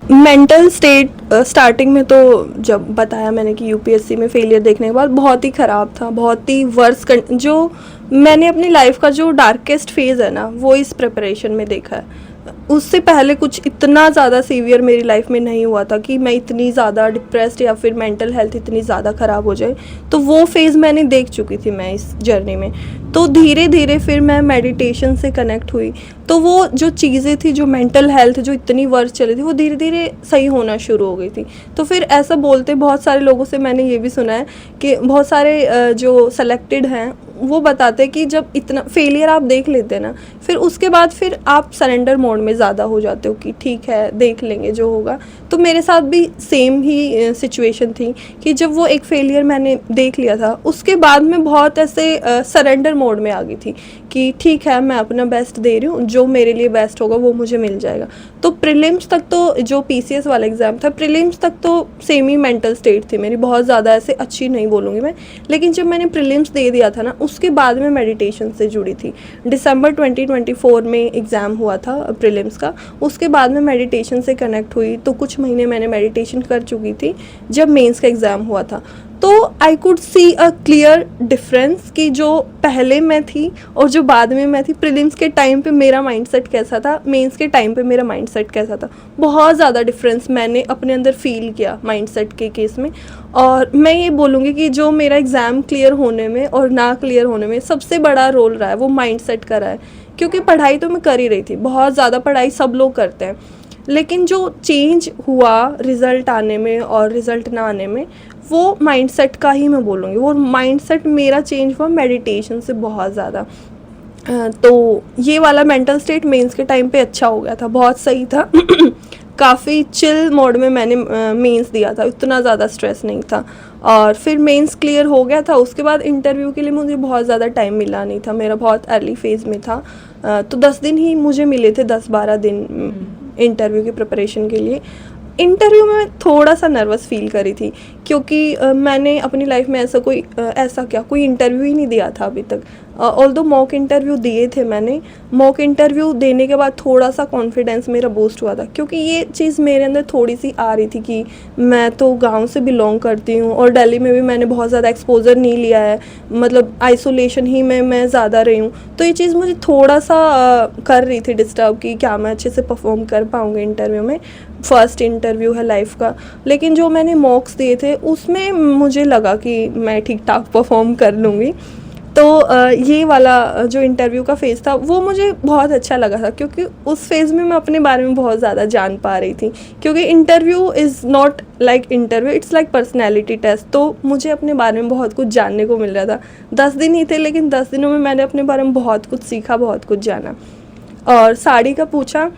मेंटल स्टेट स्टार्टिंग में तो जब बताया मैंने कि यूपीएससी में फेलियर देखने के बाद बहुत ही ख़राब था, बहुत ही वर्स. जो मैंने अपनी लाइफ का जो डार्केस्ट फेज़ है ना वो इस प्रिपरेशन में देखा है. उससे पहले कुछ इतना ज़्यादा सीवियर मेरी लाइफ में नहीं हुआ था कि मैं इतनी ज़्यादा डिप्रेस्ड या फिर मेंटल हेल्थ इतनी ज़्यादा ख़राब हो जाए. तो वो फेज़ मैंने देख चुकी थी मैं इस जर्नी में. तो धीरे धीरे फिर मैं मेडिटेशन से कनेक्ट हुई, तो वो जो चीज़ें थी, जो मेंटल हेल्थ जो इतनी वर्ष चली थी, वो धीरे धीरे सही होना शुरू हो गई थी. तो फिर ऐसा बोलते बहुत सारे लोगों से मैंने ये भी सुना है कि बहुत सारे जो सेलेक्टेड हैं वो बताते हैं कि जब इतना फेलियर आप देख लेते हैं ना, फिर उसके बाद फिर आप सरेंडर मोड में ज़्यादा हो जाते हो कि ठीक है देख लेंगे जो होगा. तो मेरे साथ भी सेम ही सिचुएशन थी कि जब वो एक फेलियर मैंने देख लिया था, उसके बाद मैं बहुत ऐसे सरेंडर मोड में आ गई थी कि ठीक है मैं अपना बेस्ट दे रही हूँ, जो मेरे लिए बेस्ट होगा वो मुझे मिल जाएगा. तो प्रीलिम्स तक तो जो पीसीएस वाला एग्ज़ाम था, प्रीलिम्स तक तो सेम ही मेंटल स्टेट थी मेरी, बहुत ज़्यादा ऐसे अच्छी नहीं बोलूँगी मैं. लेकिन जब मैंने प्रीलिम्स दे दिया था ना, उसके बाद में मेडिटेशन से जुड़ी थी. दिसंबर 2024 में एग्ज़ाम हुआ था प्रीलिम्स का, उसके बाद में मेडिटेशन से कनेक्ट हुई. तो कुछ महीने मैंने मेडिटेशन कर चुकी थी जब मेंस का एग्ज़ाम हुआ था. तो I could see a clear difference कि जो पहले मैं थी और जो बाद में मैं थी. प्रीलिम्स के टाइम पे मेरा माइंडसेट कैसा था, मेंस के टाइम पे मेरा माइंडसेट कैसा था, बहुत ज़्यादा डिफरेंस मैंने अपने अंदर फील किया माइंडसेट के केस में. और मैं ये बोलूँगी कि जो मेरा एग्ज़ाम क्लियर होने में और ना क्लियर होने में सबसे बड़ा रोल रहा है वो माइंडसेट का रहा है. क्योंकि पढ़ाई तो मैं कर ही रही थी, बहुत ज़्यादा पढ़ाई सब लोग करते हैं, लेकिन जो चेंज हुआ रिज़ल्ट आने में और रिज़ल्ट ना आने में, वो माइंडसेट का ही मैं बोलूँगी. वो माइंडसेट मेरा चेंज हुआ मेडिटेशन से बहुत ज़्यादा. तो ये वाला मेंटल स्टेट मेंस के टाइम पे अच्छा हो गया था, बहुत सही था. काफ़ी चिल मोड में मैंने मेंस दिया था, इतना ज़्यादा स्ट्रेस नहीं था. और फिर मेंस क्लियर हो गया था. उसके बाद इंटरव्यू के लिए मुझे बहुत ज़्यादा टाइम मिला नहीं था, मेरा बहुत अर्ली फेज़ में था. तो 10 दिन ही मुझे मिले थे, 10-12 दिन इंटरव्यू की प्रिपरेशन के लिए. इंटरव्यू में थोड़ा सा नर्वस फील करी थी क्योंकि मैंने अपनी लाइफ में कोई इंटरव्यू ही नहीं दिया था अभी तक. ऑल्दो मॉक इंटरव्यू दिए थे मैंने. मॉक इंटरव्यू देने के बाद थोड़ा सा कॉन्फिडेंस मेरा बूस्ट हुआ था, क्योंकि ये चीज़ मेरे अंदर थोड़ी सी आ रही थी कि मैं तो गांव से बिलोंग करती हूँ और दिल्ली में भी मैंने बहुत ज़्यादा एक्सपोजर नहीं लिया है, मतलब आइसोलेशन ही में मैं ज़्यादा रही हूँ. तो ये चीज़ मुझे थोड़ा सा कर रही थी डिस्टर्ब कि क्या मैं अच्छे से परफॉर्म कर पाऊँगी इंटरव्यू में. फर्स्ट इंटरव्यू है लाइफ का. लेकिन जो मैंने मॉक्स दिए थे उसमें मुझे लगा कि मैं ठीक ठाक परफॉर्म कर लूँगी. तो ये वाला जो इंटरव्यू का फ़ेज़ था वो मुझे बहुत अच्छा लगा था, क्योंकि उस फेज़ में मैं अपने बारे में बहुत ज़्यादा जान पा रही थी. क्योंकि interview is not like interview, it's like personality test. तो मुझे अपने बारे में बहुत कुछ जानने को मिल रहा था. 10 दिन ही थे, लेकिन 10 दिनों में मैंने अपने बारे में बहुत कुछ सीखा, बहुत कुछ जाना. और साड़ी का पूछा,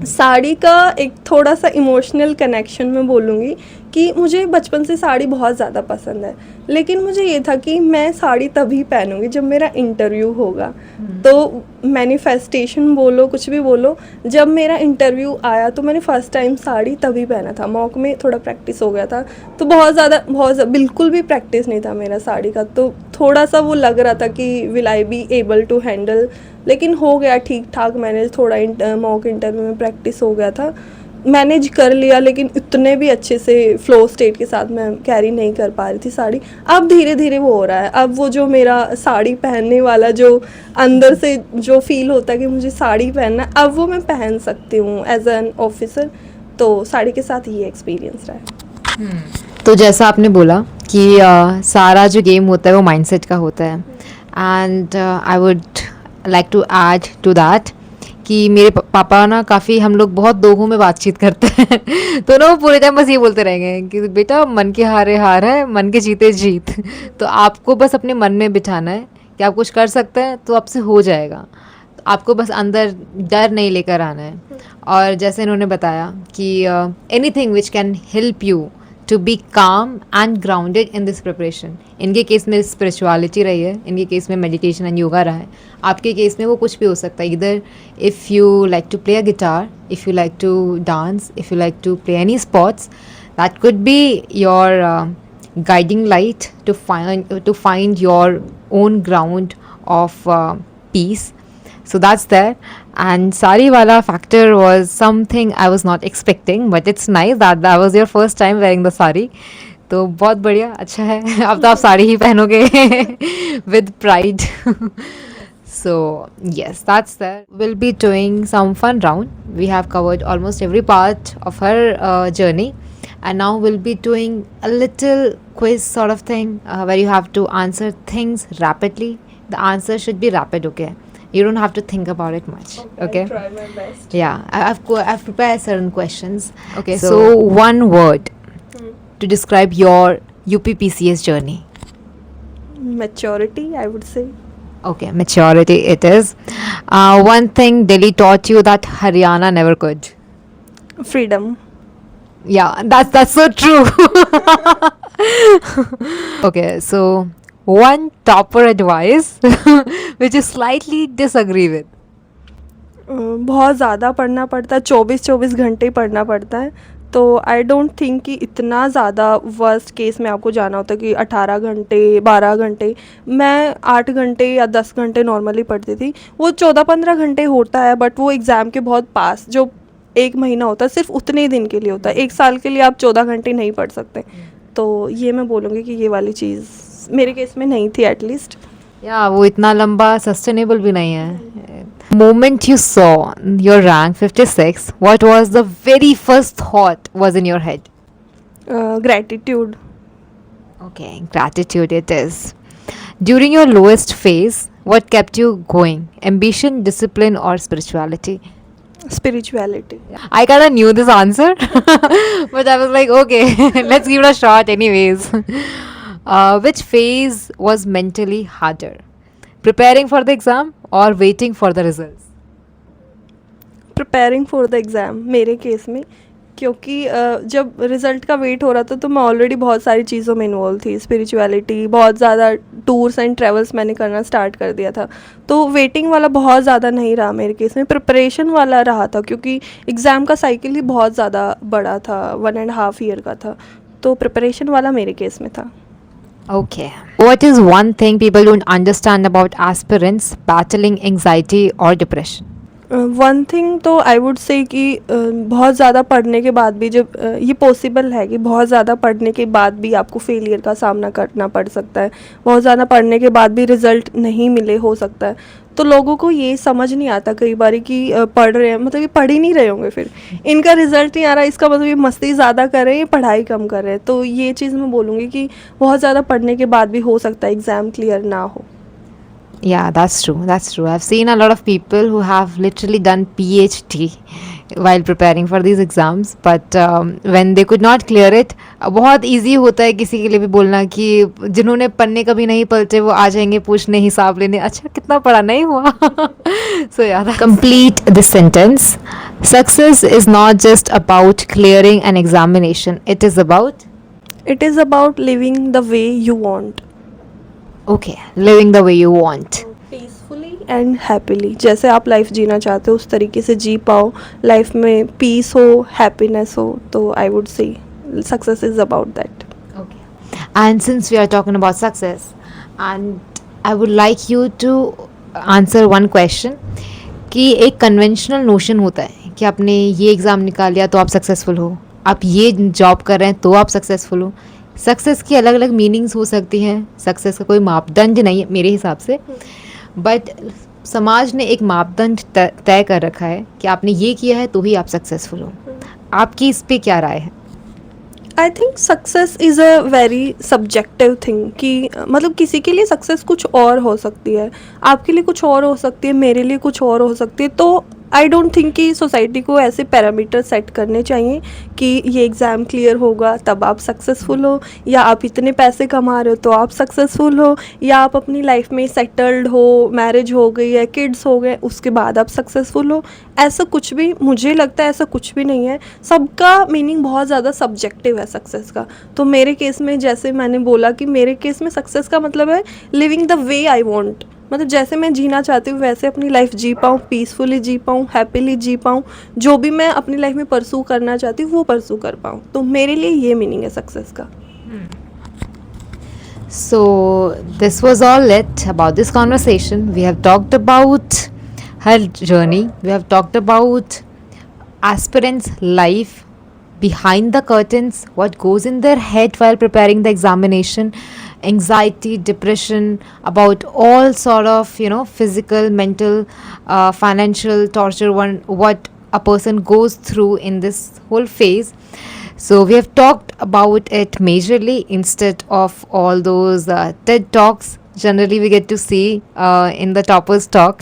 साड़ी का एक थोड़ा सा इमोशनल कनेक्शन मैं बोलूँगी कि मुझे बचपन से साड़ी बहुत ज़्यादा पसंद है. लेकिन मुझे ये था कि मैं साड़ी तभी पहनूंगी जब मेरा इंटरव्यू होगा. तो मैनिफेस्टेशन बोलो कुछ भी बोलो, जब मेरा इंटरव्यू आया तो मैंने फ़र्स्ट टाइम साड़ी तभी पहना था. मॉक में थोड़ा प्रैक्टिस हो गया था, तो बहुत बिल्कुल भी प्रैक्टिस नहीं था मेरा साड़ी का. तो थोड़ा सा वो लग रहा था कि will I be able to handle, लेकिन हो गया ठीक ठाक मैनेज. थोड़ा मॉक इंटरव्यू में प्रैक्टिस हो गया था, मैनेज कर लिया. लेकिन इतने भी अच्छे से फ्लो स्टेट के साथ मैं कैरी नहीं कर पा रही थी साड़ी. अब धीरे धीरे वो हो रहा है. अब वो जो मेरा साड़ी पहनने वाला जो अंदर से जो फील होता है कि मुझे साड़ी पहनना, अब वो मैं पहन सकती हूँ एज एन ऑफिसर. तो साड़ी के साथ ये एक्सपीरियंस रहा है. तो जैसा आपने बोला कि सारा जो गेम होता है वो माइंडसेट का होता है, and I would like to add to that कि मेरे पापा ना काफ़ी, हम लोग बहुत दोहों में बातचीत करते हैं तो ना वो पूरे टाइम बस ये बोलते रहेंगे कि बेटा मन के हारे हार है, मन के जीते जीत तो आपको बस अपने मन में बिठाना है कि आप कुछ कर सकते हैं तो आपसे हो जाएगा, तो आपको बस अंदर डर नहीं लेकर आना है। और जैसे इन्होंने बताया कि anything which can help you to be calm and grounded in this preparation. इनके केस में स्पिरिचुअलिटी रही है, इनके केस में मेडिटेशन एंड योगा रहा है, आपके केस में वो कुछ भी हो सकता है। इधर if you like to play a guitar, if you like to dance, if you like to play any sports, that could be your guiding light to find your own ground of peace. So that's there. And sari wala factor was something I was not expecting, but it's nice that was your first time wearing the sari. तो बहुत बढ़िया, अच्छा है अब तो आप साड़ी ही पहनोगे with pride. So yes, that's there. We'll be doing some fun round. We have covered almost every part of her journey, and now we'll be doing a little quiz sort of thing where you have to answer things rapidly. The answer should be rapid, okay? You don't have to think about it much, okay? I'll try my best. Yeah, I've prepared certain questions. Okay, so one word to describe your UPPCS journey. Maturity, I would say. Okay, maturity it is. One thing Delhi taught you that Haryana never could. Freedom. Yeah, that's so true. Okay, so one topper advice which you slightly disagree with. बहुत ज़्यादा पढ़ना पड़ता है, 24 घंटे पढ़ना पड़ता है, तो आई डोंट थिंक कि इतना ज़्यादा वर्स्ट केस में आपको जाना होता है कि 18 घंटे 12 घंटे। मैं 8 घंटे या 10 घंटे नॉर्मली पढ़ती थी, वो 14-15 घंटे होता है, बट वो एग्ज़ाम के बहुत पास जो 1 महीना होता है सिर्फ उतने दिन के लिए होता है। 1 साल के लिए आप 14 घंटे नहीं पढ़ सकते, तो ये मैं बोलूँगी कि ये वाली चीज़ मेरे केस में नहीं थी एटलीस्ट। या वो इतना लंबा सस्टेनेबल भी नहीं है। Moment you saw your rank 56, what was the very first thought was in your head? Gratitude. Okay, gratitude it is. During your lowest phase, what kept you going? Ambition, discipline, or spirituality? Spirituality. I kind of knew this answer, but I was like, okay, let's give it a shot anyways. Which phase was mentally harder? Preparing for the exam or waiting for the results? Preparing for the exam मेरे केस में, क्योंकि जब रिज़ल्ट का वेट हो रहा था तो मैं ऑलरेडी बहुत सारी चीज़ों में इन्वॉल्व थी। स्पिरिचुअलिटी, बहुत ज़्यादा टूर्स एंड ट्रैवल्स मैंने करना स्टार्ट कर दिया था, तो वेटिंग वाला बहुत ज़्यादा नहीं रहा मेरे केस में, प्रिपरेशन वाला रहा था, क्योंकि एग्ज़ाम का साइकिल ही बहुत ज़्यादा बड़ा था, 1.5 ईयर का था, तो प्रिपरेशन वाला मेरे केस में था। Okay. What is one thing people don't understand about aspirants battling anxiety or depression? One thing तो आई वुड से कि बहुत ज़्यादा पढ़ने के बाद भी जब ये पॉसिबल है कि बहुत ज़्यादा पढ़ने के बाद भी आपको फेलियर का सामना करना पड़ सकता है, बहुत ज़्यादा पढ़ने के बाद भी रिज़ल्ट नहीं मिले हो सकता है, तो लोगों को ये समझ नहीं आता कई बार कि पढ़ रहे हैं, मतलब ये पढ़ ही नहीं रहे होंगे, फिर इनका रिज़ल्ट नहीं आ रहा, इसका मतलब ये मस्ती ज़्यादा कर रहे हैं, पढ़ाई कम कर रहे हैं। तो ये चीज़ मैं बोलूँगी कि बहुत ज़्यादा पढ़ने के बाद भी हो सकता है एग्ज़ाम क्लियर ना हो। Yeah, that's true. That's true. I've seen a lot of people who have literally done PhD while preparing for these exams, but when they could not clear it, बहुत easy होता है किसी के लिए भी बोलना कि जिन्होंने पन्ने कभी नहीं पलटे वो आ जाएंगे पूछने, हिसाब लेने, अच्छा कितना पढ़ा, नहीं हुआ। So yeah, complete this sentence. Success is not just about clearing an examination. It is about living the way you want. Okay, living the way you want. Peacefully and happily, जैसे आप लाइफ जीना चाहते हो उस तरीके से जी पाओ, लाइफ में पीस हो, हैप्पीनेस हो, तो I would say success is about that. Okay. And since we are talking about success, and I would like you to answer one question कि एक कन्वेंशनल नोशन होता है कि आपने ये एग्ज़ाम निकाल लिया तो आप सक्सेसफुल हो, आप ये जॉब कर रहे हैं तो आप सक्सेसफुल हो। सक्सेस की अलग अलग मीनिंग्स हो सकती हैं, सक्सेस का कोई मापदंड नहीं है मेरे हिसाब से, बट समाज ने एक मापदंड तय कर रखा है कि आपने ये किया है तो ही आप सक्सेसफुल हो। आपकी इस पे क्या राय है? I think success is a very subjective thing कि मतलब किसी के लिए सक्सेस कुछ और हो सकती है, आपके लिए कुछ और हो सकती है, मेरे लिए कुछ और हो सकती है। तो आई डोंट थिंक कि सोसाइटी को ऐसे पैरामीटर सेट करने चाहिए कि ये एग्ज़ाम क्लियर होगा तब आप सक्सेसफुल हो, या आप इतने पैसे कमा रहे हो तो आप सक्सेसफुल हो, या आप अपनी लाइफ में सेटल्ड हो, मैरिज हो गई है, किड्स हो गए, उसके बाद आप सक्सेसफुल हो। ऐसा कुछ भी, मुझे लगता है ऐसा कुछ भी नहीं है। सबका मीनिंग बहुत ज़्यादा सब्जेक्टिव है सक्सेस का। तो मेरे केस में, जैसे मैंने बोला कि मेरे केस में सक्सेस का मतलब है living the way I want, मतलब जैसे मैं जीना चाहती हूँ वैसे अपनी लाइफ जी पाऊँ, पीसफुली जी पाऊँ, हैप्पीली जी पाऊँ, जो भी मैं अपनी लाइफ में परसू करना चाहती हूँ वो परसू कर पाऊँ। तो मेरे लिए ये मीनिंग है सक्सेस का। So, this was all it about this conversation. We have talked about her journey, we have talked about aspirants' life behind the curtains, what goes in their head while preparing the examination, anxiety, depression, about all sort of physical, mental, financial torture, what a person goes through in this whole phase. So we have talked about it majorly instead of all those TED talks generally we get to see in the toppers talk.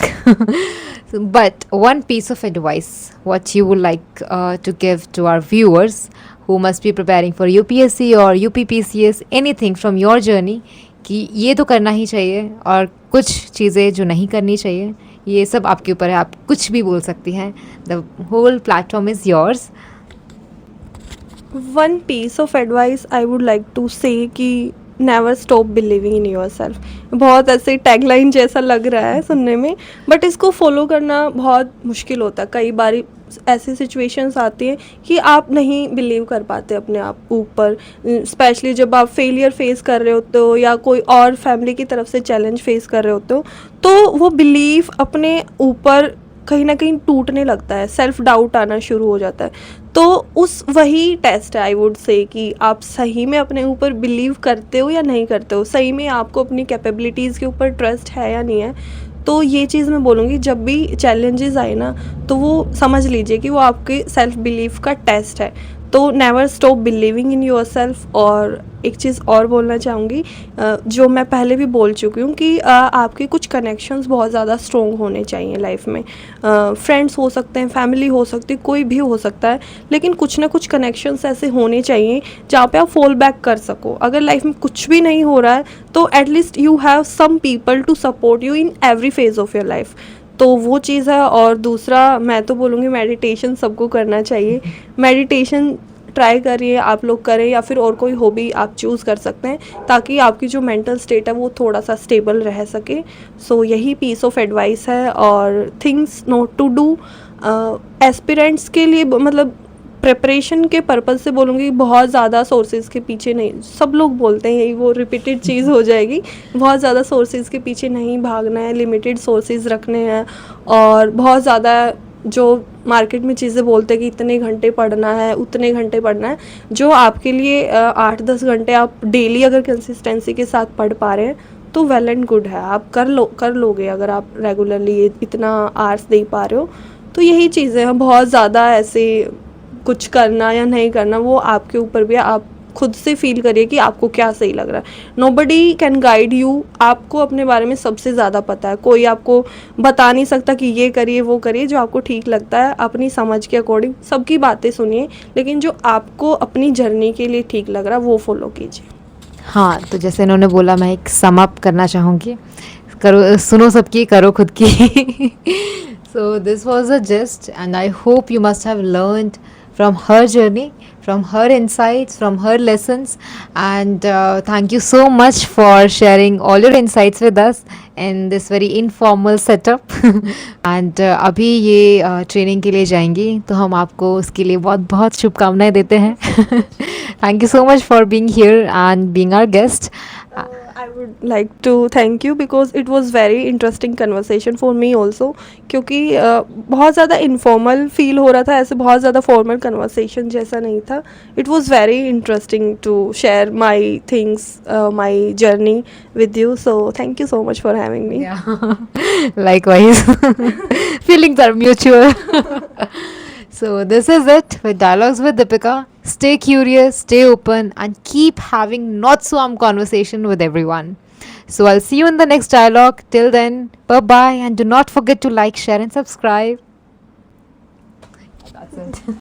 But one piece of advice, what you would like to give to our viewers who must be preparing for UPSC or UPPCS, anything from your journey, कि ये तो करना ही चाहिए और कुछ चीज़ें जो नहीं करनी चाहिए, ये सब आपके ऊपर है, आप कुछ भी बोल सकती हैं. The whole platform is yours. One piece of advice I would like to say कि never stop believing in yourself. बहुत ऐसे टैगलाइन जैसा लग रहा है सुनने में, बट इसको फॉलो करना बहुत मुश्किल होता है। कई बार ऐसी सिचुएशंस आती हैं कि आप नहीं बिलीव कर पाते अपने आप ऊपर, स्पेशली जब आप फेलियर फेस कर रहे होते हो या कोई और फैमिली की तरफ से चैलेंज फेस कर रहे होते हो, तो वो बिलीव अपने ऊपर कहीं ना कहीं टूटने लगता है, सेल्फ डाउट आना शुरू हो जाता है। तो उस वही टेस्ट है आई वुड से कि आप सही में अपने ऊपर बिलीव करते हो या नहीं करते हो, सही में आपको अपनी कैपेबिलिटीज़ के ऊपर ट्रस्ट है या नहीं है। तो ये चीज़ मैं बोलूँगी, जब भी चैलेंजेस आए ना तो वो समझ लीजिए कि वो आपके सेल्फ बिलीव का टेस्ट है। तो never stop believing in your self. और एक चीज़ और बोलना चाहूँगी, जो मैं पहले भी बोल चुकी हूँ कि आपके कुछ कनेक्शंस बहुत ज़्यादा स्ट्रॉन्ग होने चाहिए लाइफ में। फ्रेंड्स हो सकते हैं, फैमिली हो सकती है, कोई भी हो सकता है, लेकिन कुछ ना कुछ कनेक्शंस ऐसे होने चाहिए जहाँ पे आप फॉल बैक कर सको। अगर लाइफ में कुछ भी नहीं हो रहा है तो at least you have some people to support you in every phase of your life. तो वो चीज़ है। और दूसरा मैं तो बोलूँगी मेडिटेशन सबको करना चाहिए। मेडिटेशन ट्राई करिए, आप लोग करें, या फिर और कोई हॉबी आप चूज़ कर सकते हैं ताकि आपकी जो मेंटल स्टेट है वो थोड़ा सा स्टेबल रह सके। सो यही पीस ऑफ एडवाइस है। और things not to do aspirants के लिए, मतलब प्रिपरेशन के पर्पज़ से बोलूँगी, बहुत ज़्यादा सोर्सेज के पीछे नहीं, सब लोग बोलते हैं यही, वो रिपीटेड चीज़ हो जाएगी। बहुत ज़्यादा सोर्सेज के पीछे नहीं भागना है, लिमिटेड सोर्सेज रखने हैं। और बहुत ज़्यादा जो मार्केट में चीज़ें बोलते हैं कि इतने घंटे पढ़ना है, उतने घंटे पढ़ना है, जो आपके लिए 8-10 घंटे आप डेली अगर कंसिस्टेंसी के साथ पढ़ पा रहे हैं तो वेल एंड गुड है, आप कर लोगे अगर आप रेगुलरली इतना आवर्स दे पा रहे हो। तो यही चीज़ें हैं। बहुत ज़्यादा ऐसे कुछ करना या नहीं करना वो आपके ऊपर भी है, आप खुद से फील करिए कि आपको क्या सही लग रहा है। नोबडी कैन गाइड यू, आपको अपने बारे में सबसे ज़्यादा पता है। कोई आपको बता नहीं सकता कि ये करिए वो करिए, जो आपको ठीक लगता है अपनी समझ के अकॉर्डिंग सबकी बातें सुनिए, लेकिन जो आपको अपनी जर्नी के लिए ठीक लग रहा है वो फॉलो कीजिए। हाँ, तो जैसे इन्होंने बोला, मैं एक सम अप करना चाहूँगी, करो सुनो सबकी, करो खुद की. So this was a gist, and I hope you must have learned from her journey, from her insights, from her lessons, and thank you so much for sharing all your insights with us in this very informal setup. And अभी ये ट्रेनिंग के लिए जाएंगी, तो हम आपको उसके लिए बहुत बहुत शुभकामनाएं देते हैं. Thank you so much for being here and being our guest. I would like to thank you because it was very interesting conversation for me also, क्योंकि बहुत ज़्यादा informal feel हो रहा था, ऐसे बहुत ज़्यादा formal conversation जैसा नहीं था. It was very interesting to share my things, my journey with you. So thank you so much for having me. Yeah, likewise. Feelings are mutual. So this is it with Dialogues with Deepika. Stay curious, stay open, and keep having not so conversation with everyone. So I'll see you in the next dialogue. Till then, bye bye, and do not forget to like, share, and subscribe. That's it.